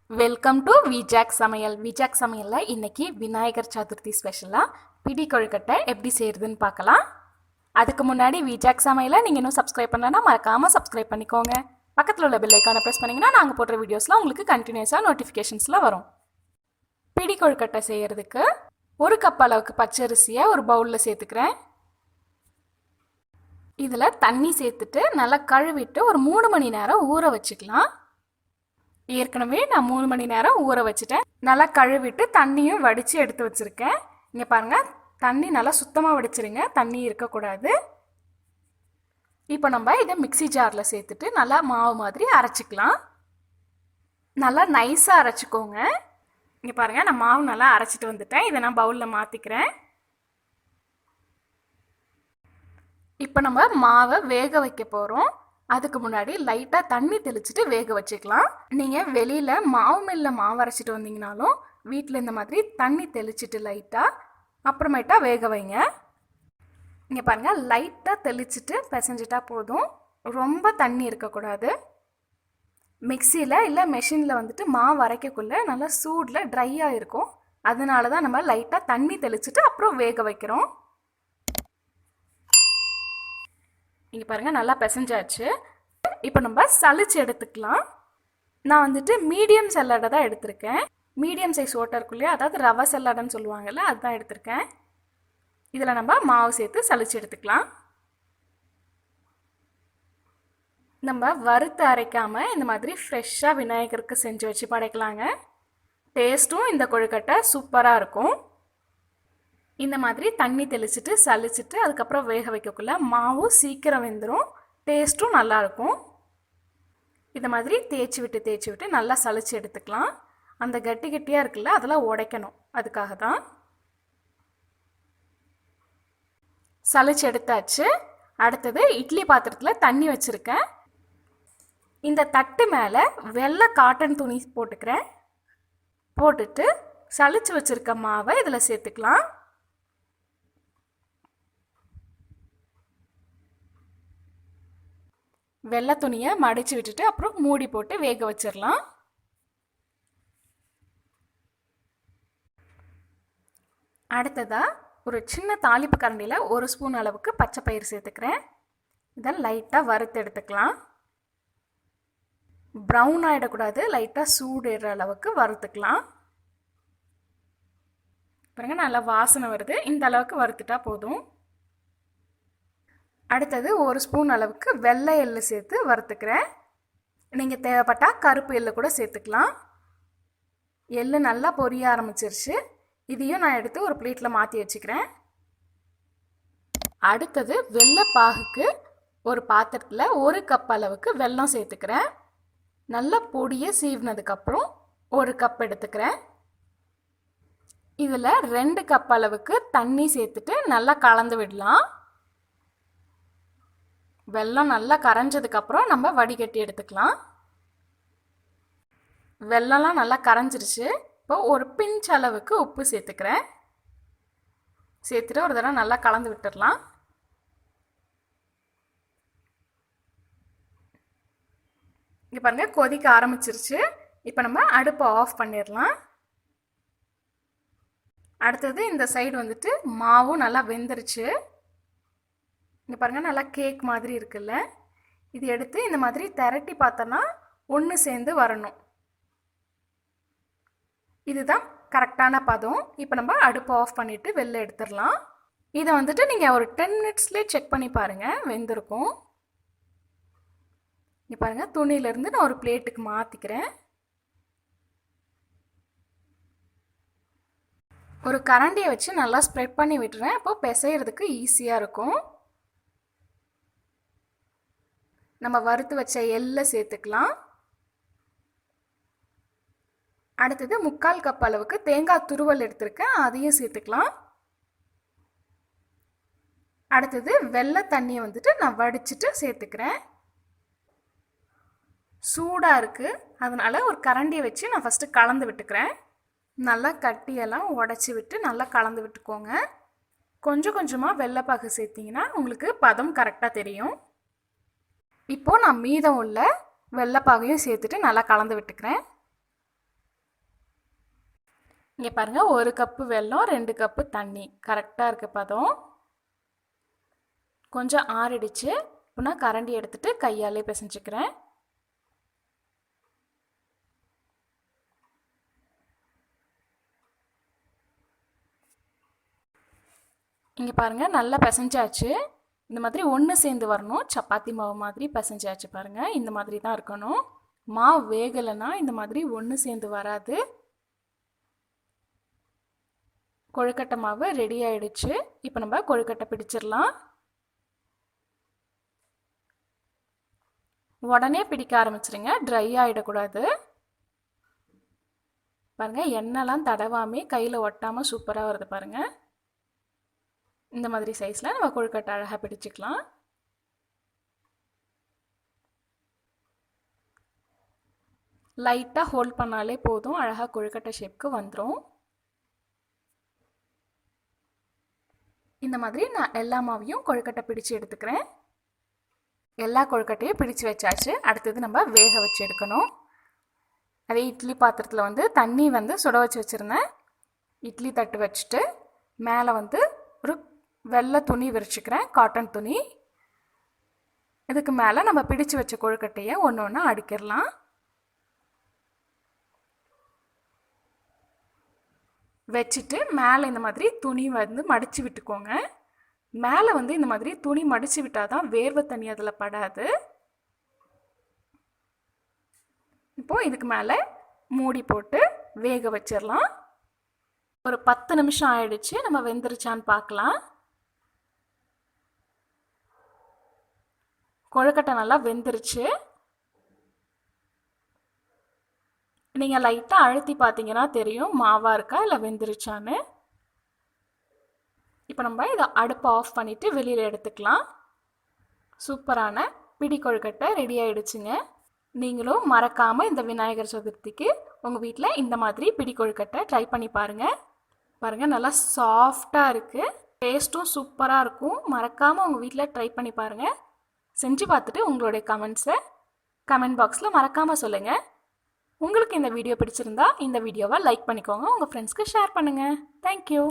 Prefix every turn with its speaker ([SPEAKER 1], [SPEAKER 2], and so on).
[SPEAKER 1] Welcome to விஜாக் சமையல். விஜாக் சமையலில் இன்னைக்கு விநாயகர் சதுர்த்தி ஸ்பெஷலாக பிடி கொழுக்கட்டை எப்படி செய்கிறதுன்னு பார்க்கலாம். அதுக்கு முன்னாடி விஜாக் சமையலை நீங்கள் இன்னும் சப்ஸ்கிரைப் பண்ணலன்னா மறக்காமல் சப்ஸ்கிரைப் பண்ணிக்கோங்க. பக்கத்தில் உள்ள பெல் ஐக்கானை ப்ரெஸ் பண்ணிங்கன்னா நாங்கள் போடுற வீடியோஸ்லாம் உங்களுக்கு கண்டினியூஸாக நோட்டிஃபிகேஷன்ஸில் வரும். பிடி கொழுக்கட்டை செய்கிறதுக்கு 1 கப் அளவுக்கு பச்சரிசியை ஒரு பவுலில் சேர்த்துக்கிறேன். இதில் தண்ணி சேர்த்துட்டு நல்லா கழுவிட்டு ஒரு 3 மணி நேரம் ஊற வச்சுக்கலாம். ஏற்கனவே நான் 3 மணி நேரம் ஊற வச்சுட்டேன். நல்லா கழுவிட்டு தண்ணியும் வடித்து எடுத்து வச்சுருக்கேன். இங்கே பாருங்கள், தண்ணி நல்லா சுத்தமாக வடிச்சிருங்க, தண்ணி இருக்கக்கூடாது. இப்போ நம்ம இதை மிக்சி ஜாரில் சேர்த்துட்டு நல்லா மாவு மாதிரி அரைச்சிக்கலாம். நல்லா நைஸாக அரைச்சிக்கோங்க. இங்கே பாருங்கள், நான் மாவு நல்லா அரைச்சிட்டு வந்துட்டேன். இதை நான் பவுலில் மாற்றிக்கிறேன். இப்போ நம்ம மாவை வேக வைக்க போகிறோம். அதுக்கு முன்னாடி லைட்டாக தண்ணி தெளிச்சுட்டு வேக வச்சுக்கலாம். நீங்கள் வெளியில் மாவு மில்ல மாவு அரைச்சிட்டு வந்தீங்கனாலும் வீட்டில் இந்த மாதிரி தண்ணி தெளிச்சுட்டு லைட்டாக அப்புறமேட்டா வேக வைங்க. இங்கே பாருங்கள், லைட்டாக தெளிச்சுட்டு பிசைஞ்சிட்டா போதும், ரொம்ப தண்ணி இருக்கக்கூடாது. மிக்சியில் இல்லை மெஷினில் வந்துட்டு மாவு அரைக்கக்குள்ளே நல்லா சூடில் ட்ரையாக இருக்கும். அதனால தான் நம்ம லைட்டாக தண்ணி தெளிச்சுட்டு அப்புறம் வேக வைக்கிறோம். இங்கே பாருங்கள், நல்லா பிசைஞ்சாச்சு. இப்போ நம்ம சளிச்சு எடுத்துக்கலாம். நான் வந்துட்டு மீடியம் சல்லடை தான் எடுத்திருக்கேன். மீடியம் சைஸ் ஓட்டருக்குள்ளேயே, அதாவது ரவை சல்லடைன்னு சொல்லுவாங்கள்ல, அதுதான் எடுத்திருக்கேன். இதில் நம்ம மாவு சேர்த்து சளிச்சு எடுத்துக்கலாம். நம்ம வறுத்து அரைக்காமல் இந்த மாதிரி ஃப்ரெஷ்ஷாக விநாயகருக்கு செஞ்சு வச்சு படைக்கலாங்க. டேஸ்ட்டும் இந்த கொழுக்கட்டை சூப்பராக இருக்கும். இந்த மாதிரி தண்ணி தெளிச்சுட்டு சளிச்சுட்டு அதுக்கப்புறம் வேக வைக்கக்குள்ள மாவு சீக்கிரம் வெந்துடும், டேஸ்ட்டும் நல்லாயிருக்கும். இந்த மாதிரி தேய்ச்சி விட்டு நல்லா சளிச்சு எடுத்துக்கலாம். அந்த கட்டி கட்டியாக இருக்குல்ல, அதெல்லாம் உடைக்கணும், அதுக்காக தான். சளிச்சு எடுத்தாச்சு. அடுத்தது இட்லி பாத்திரத்தில் தண்ணி வச்சுருக்கேன். இந்த தட்டு மேலே வெள்ளை காட்டன் துணி போட்டுக்கிறேன். போட்டுட்டு சளிச்சு வச்சுருக்க மாவை இதில் சேர்த்துக்கலாம். வெள்ளை துணியை மடித்து விட்டுட்டு அப்புறம் மூடி போட்டு வேக வச்சிடலாம். அடுத்ததாக ஒரு சின்ன தாளிப்பு கரண்டியில் 1 ஸ்பூன் அளவுக்கு பச்சை பயிறு சேர்த்துக்கிறேன். இதை லைட்டாக வறுத்து எடுத்துக்கலாம். ப்ரௌன் ஆகிடக்கூடாது, லைட்டாக சூடுற அளவுக்கு வறுத்துக்கலாம். பாருங்க, நல்லா வாசனை வருது. இந்த அளவுக்கு வறுத்துட்டா போதும். அடுத்தது 1 ஸ்பூன் அளவுக்கு வெள்ளை எள்ளு சேர்த்து வறுத்துக்கிறேன். நீங்கள் தேவைப்பட்டால் கருப்பு எள்ளு கூட சேர்த்துக்கலாம். எள்ளு நல்லா பொரிய ஆரம்பிச்சிருச்சு. இதையும் நான் எடுத்து ஒரு பிளேட்டில் மாற்றி வச்சுக்கிறேன். அடுத்தது வெள்ளைப்பாகுக்கு ஒரு பாத்திரத்தில் 1 கப் அளவுக்கு வெல்லம் சேர்த்துக்கிறேன். நல்லா பொடியை சீவினதுக்கப்புறம் 1 கப் எடுத்துக்கிறேன். இதில் 2 கப் அளவுக்கு தண்ணி சேர்த்துட்டு நல்லா கலந்து விடலாம். வெல்லம் நல்லா கரைஞ்சதுக்கப்புறம் நம்ம வடிகட்டி எடுத்துக்கலாம். வெல்லம்லாம் நல்லா கரைஞ்சிருச்சு. இப்போ ஒரு பிஞ்ச் அளவுக்கு உப்பு சேர்த்துக்கிறேன். சேர்த்துட்டு ஒரு தடவை நல்லா கலந்து விட்டுடலாம். இங்கே பாருங்கள், கொதிக்க ஆரம்பிச்சிருச்சு. இப்போ நம்ம அடுப்பை ஆஃப் பண்ணிடலாம். அடுத்தது இந்த சைடு வந்துட்டு மாவும் நல்லா வெந்துருச்சு. இங்கே பாருங்கள், நல்லா கேக் மாதிரி இருக்குல்ல. இது எடுத்து இந்த மாதிரி திரட்டி பார்த்தோன்னா ஒன்று சேர்ந்து வரணும். இதுதான் கரெக்டான பதம். இப்போ நம்ம அடுப்பு ஆஃப் பண்ணிவிட்டு வெளில எடுத்துடலாம். இதை வந்துட்டு நீங்கள் ஒரு 10 மினிட்ஸ்லேயே செக் பண்ணி பாருங்கள், வெந்திருக்கும். இங்கே பாருங்கள், துணியிலேருந்து நான் ஒரு பிளேட்டுக்கு மாற்றிக்கிறேன். ஒரு கரண்டியை வச்சு நல்லா ஸ்ப்ரெட் பண்ணி விட்டுறேன். அப்போது பிசைகிறதுக்கு ஈஸியாக இருக்கும். நம்ம வறுத்து வச்ச எள்ளை சேர்த்துக்கலாம். அடுத்தது 3/4 கப் அளவுக்கு தேங்காய் துருவல் எடுத்திருக்கேன், அதையும் சேர்த்துக்கலாம். அடுத்தது வெள்ளை தண்ணியை வந்துட்டு நான் வடிச்சிட்டு சேர்த்துக்கிறேன். சூடாக இருக்குது, அதனால் ஒரு கரண்டியை வச்சு நான் ஃபஸ்ட்டு கலந்து விட்டுக்கிறேன். நல்லா கட்டியெல்லாம் உடச்சி விட்டு நல்லா கலந்து விட்டுக்கோங்க. கொஞ்சம் கொஞ்சமாக வெள்ளைப்பாகு சேர்த்திங்கன்னா உங்களுக்கு பதம் கரெக்டாக தெரியும். இப்போது நான் மீதம் உள்ள வெள்ளைப்பாகையும் சேர்த்துட்டு நல்லா கலந்து விட்டுக்கிறேன். இங்கே பாருங்கள், 1 கப்பு வெல்லம், 2 கப்பு தண்ணி கரெக்டாக இருக்குது பதம். கொஞ்சம் ஆறிடுச்சு. இப்போ நான் கரண்டி எடுத்துகிட்டு கையாலே பிசைஞ்சுக்கிறேன். இங்கே பாருங்கள், நல்லா பிசைஞ்சாச்சு. இந்த மாதிரி ஒன்று சேர்ந்து வரணும். சப்பாத்தி மாவு மாதிரி பிசைஞ்சாச்சு பாருங்கள். இந்த மாதிரி தான் இருக்கணும். மாவு வேகலைன்னா இந்த மாதிரி ஒன்று சேர்ந்து வராது. கொழுக்கட்டை மாவு ரெடி ஆயிடுச்சு. இப்போ நம்ம கொழுக்கட்டை பிடிச்சிடலாம். உடனே பிடிக்க ஆரம்பிச்சிருங்க, ட்ரை ஆகிடக்கூடாது. பாருங்கள், எண்ணெய்லாம் தடவாமே கையில் ஒட்டாமல் சூப்பராக வருது பாருங்கள். இந்த மாதிரி சைஸில் நம்ம கொழுக்கட்டை அழகாக பிடிச்சிக்கலாம். லைட்டாக ஹோல்ட் பண்ணாலே போதும், அழகாக கொழுக்கட்டை ஷேப்க்கு வந்துடும். இந்த மாதிரி நான் எல்லா மாவையும் கொழுக்கட்டை பிடிச்சு எடுத்துக்கிறேன். எல்லா கொழுக்கட்டையும் பிடிச்சு வச்சாச்சு. அடுத்தது நம்ம வேக வச்சு எடுக்கணும். அதே இட்லி பாத்திரத்தில் வந்து தண்ணி வந்து சுட வச்சு வச்சுருந்தேன். இட்லி தட்டு வச்சுட்டு மேலே வந்து ஒரு வெள்ளை துணி விரிச்சுக்கிறேன், காட்டன் துணி. இதுக்கு மேலே நம்ம பிடிச்சு வச்ச கொழுக்கட்டையை ஒன்று ஒன்றா அடுக்கிடலாம். வச்சுட்டு மேலே இந்த மாதிரி துணி வந்து மடித்து விட்டுக்கோங்க. மேலே வந்து இந்த மாதிரி துணி மடித்து விட்டால் தான் வேர்வை தண்ணி அதில் படாது. இப்போது இதுக்கு மேலே மூடி போட்டு வேக வச்சிடலாம். ஒரு 10 நிமிஷம் ஆயிடுச்சு. நம்ம வெந்துருச்சான்னு பார்க்கலாம். கொழுக்கட்டை நல்லா வெந்துருச்சு. நீங்கள் லைட்டாக அழுத்தி பார்த்தீங்கன்னா தெரியும் மாவாக இருக்கா இல்லை வெந்துருச்சான்னு. இப்போ நம்ம இதை அடுப்பை ஆஃப் பண்ணிவிட்டு வெளியில் எடுத்துக்கலாம். சூப்பரான பிடி கொழுக்கட்டை ரெடி ஆகிடுச்சுங்க. நீங்களும் மறக்காமல் இந்த விநாயகர் சதுர்த்திக்கு உங்கள் வீட்டில் இந்த மாதிரி பிடி கொழுக்கட்டை ட்ரை பண்ணி பாருங்கள். பாருங்கள், நல்லா சாஃப்டாக இருக்குது. டேஸ்ட்டும் சூப்பராக இருக்கும். மறக்காமல் உங்கள் வீட்டில் ட்ரை பண்ணி பாருங்கள். செஞ்சு பார்த்துட்டு உங்களுடைய கமெண்ட்ஸை கமெண்ட் பாக்ஸில் மறக்காமல் சொல்லுங்கள். உங்களுக்கு இந்த வீடியோ பிடிச்சிருந்தா இந்த வீடியோவை லைக் பண்ணிக்கோங்க. உங்கள் ஃப்ரெண்ட்ஸ்க்கு ஷேர் பண்ணுங்கள். தேங்க்யூ.